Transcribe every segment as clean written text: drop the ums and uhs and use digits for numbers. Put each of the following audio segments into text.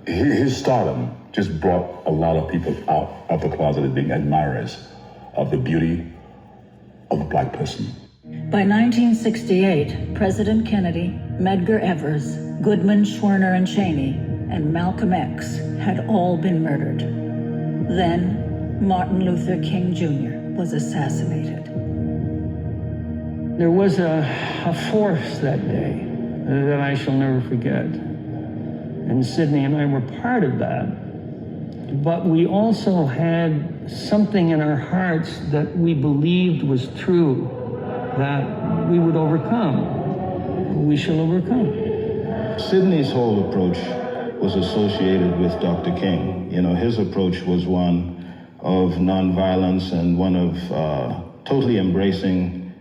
His stardom just brought a lot of people out of the closet as being admirers of the beauty of a black person. By 1968, President Kennedy, Medgar Evers, Goodman, Schwerner, and Cheney, and Malcolm X had all been murdered. Then, Martin Luther King Jr. was assassinated. There was a force that day that I shall never forget. And Sydney and I were part of that. But we also had something in our hearts that we believed was true, that we would overcome. We shall overcome. Sidney's whole approach was associated with Dr. King. You know, his approach was one of nonviolence and one of totally embracing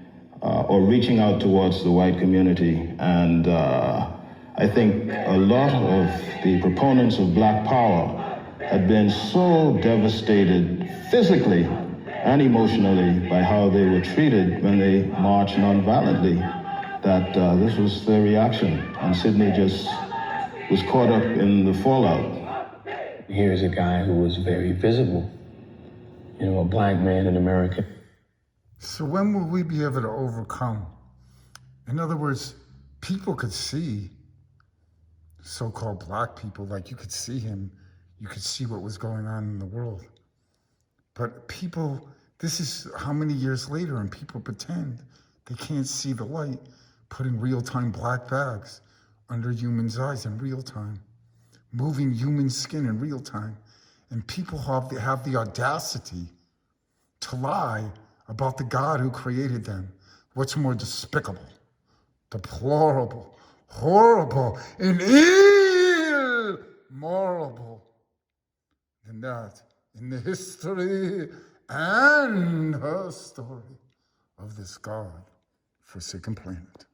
or reaching out towards the white community. And I think a lot of the proponents of Black Power had been so devastated physically and emotionally by how they were treated when they marched nonviolently that this was their reaction. And Sidney just was caught up in the fallout. Here's a guy who was very visible, you know, a black man in America. So when will we be able to overcome? In other words, people could see so-called black people, like you could see him, you could see what was going on in the world. But people, this is how many years later, and people pretend they can't see the light, putting real-time black bags under humans' eyes in real time, moving human skin in real time. And people have the audacity to lie about the God who created them. What's more despicable, deplorable, horrible, and immorable than that in the history and her story of this God-forsaken planet?